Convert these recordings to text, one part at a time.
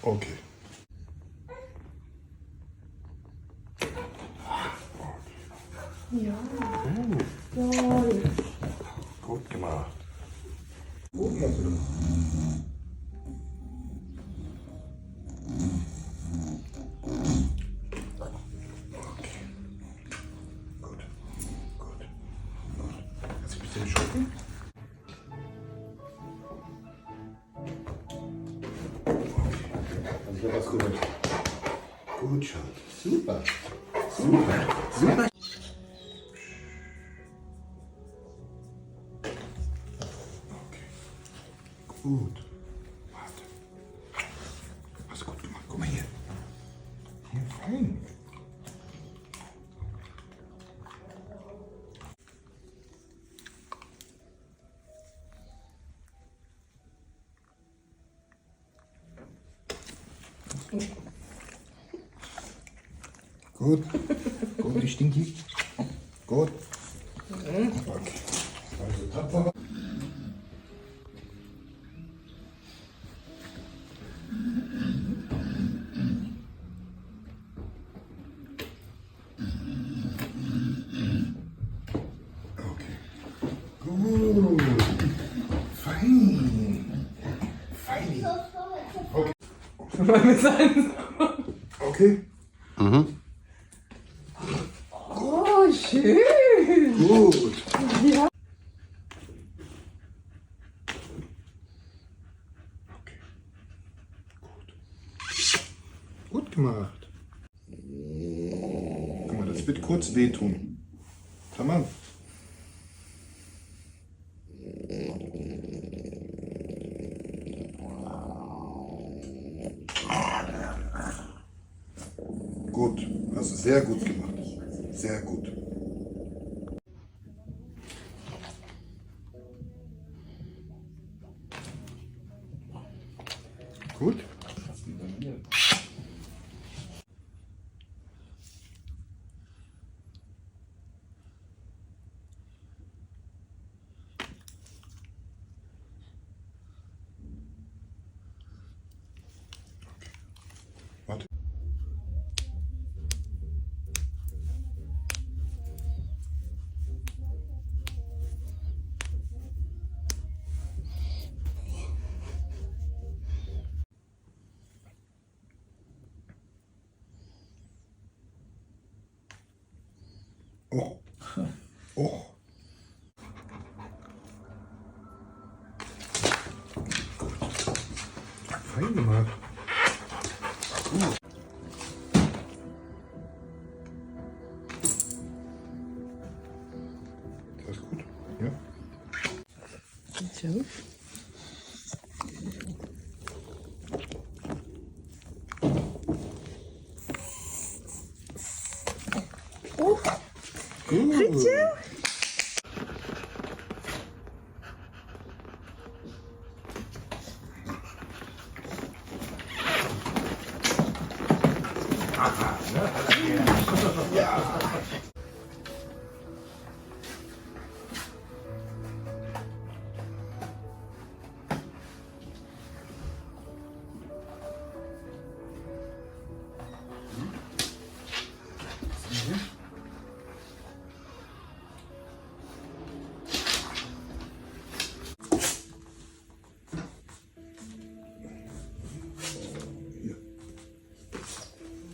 Okay. Ja. Toll. Gut gemacht. Okay. Gut. Gut. Jetzt ein bisschen Schocken. Also ich habe was gehört. Gut, Schatz. Super. Super. Super. Okay. Gut. Warte. Hast du gut gemacht. Guck mal hier. Hier, fein. Gut. Gut, die Stinky. Gut. Okay. Also, tapfer. Okay. Gut. Fein. Fein. Okay. Mal mit seinen. Okay. Oh, schön. Gut. Ja. Okay. Gut. Gut gemacht. Guck mal, das wird kurz wehtun. Tamam. Gut. Hast du sehr gut gemacht. Sehr gut. Gut. Warte. Oh. Oh. Fein gemacht. Gut. Das ist gut. Ja. So. Gut. Hier.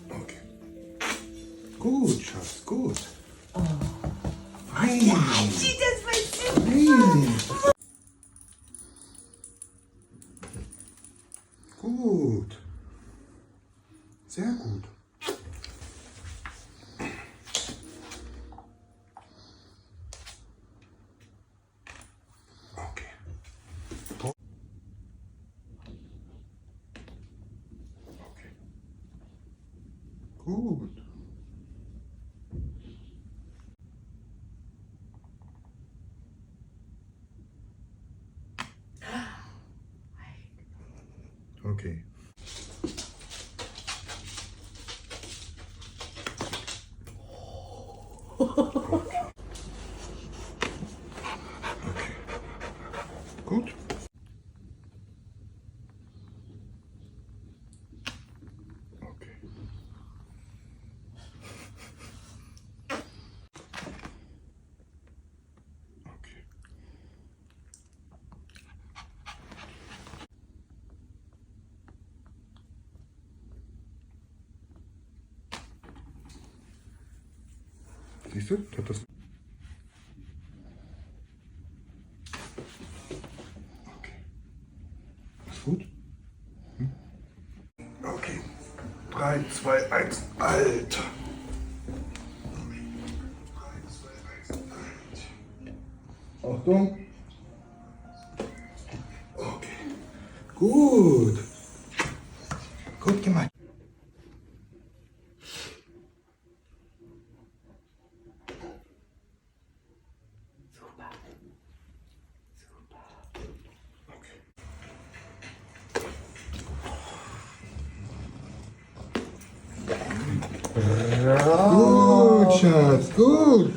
Okay. Gut, Schatz, gut. Fein. Sieht das mal zu. Fein. Gut. Sehr gut. Okay. Okay. Gut. Okay. Okay. Okay. Gut. Siehst du? Das okay. Ist gut? Okay. 3, 2, 1, Alter. 3, 2, 1, Alter. Achtung. Okay. Gut. Gut gemacht. Gut, Schatz, gut.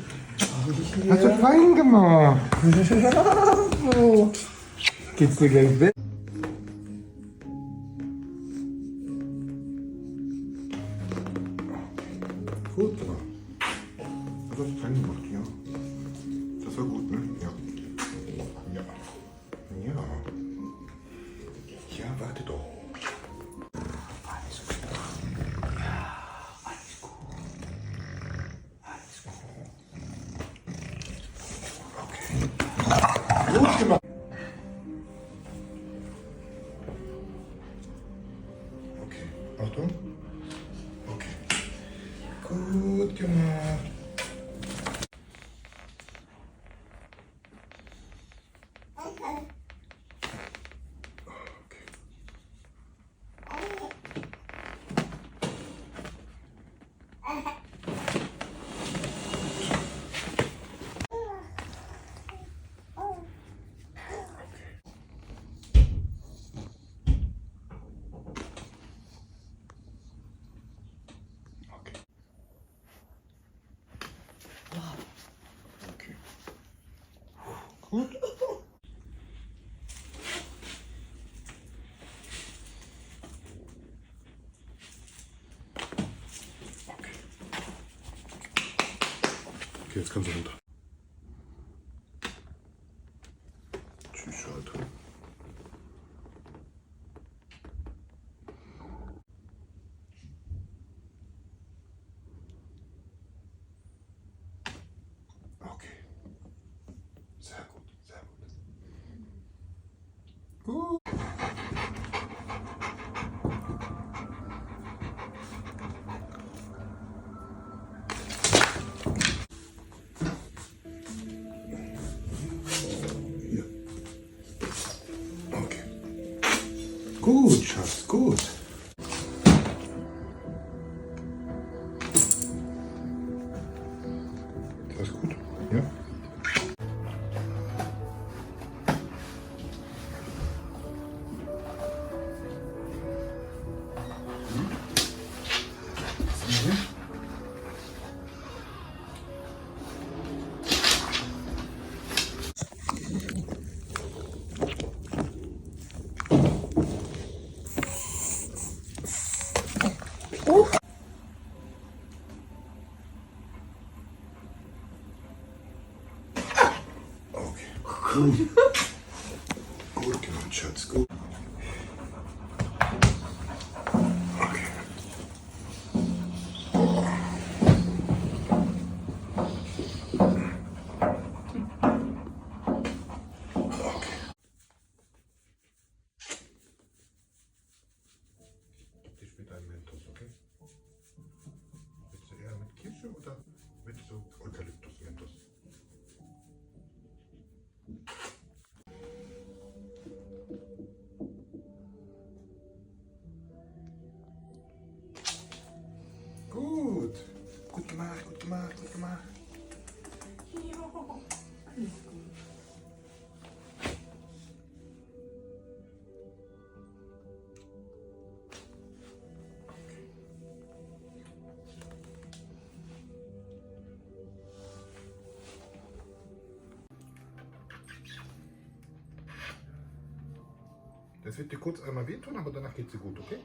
Hast du fein gemacht. Geht's dir gleich weg? Gut gemacht. Das hast du fein gemacht, ja. Das war gut, ne? Ja. Ja. Ja. Ja, warte doch. Gut gemacht. Okay, Achtung. Okay. Gut gemacht. Okay. Okay. Okay. Gut. Okay, jetzt kannst du runter. Tschüss, Alter. Okay. Sehr gut, sehr gut. Gut. Hier. Okay. Gut, Schatz, gut. Alles gut? Ja? Okay. Gut. Gut gemacht, Schatz. Gut. Okay. Okay. Gib dir später einen Mentos, okay? Willst du eher mit Kirsche oder willst du Eukalyptus-Mentos? Gut. Gut gemacht, gut gemacht, gut gemacht. Das wird dir kurz einmal wehtun, aber danach geht sie gut, okay?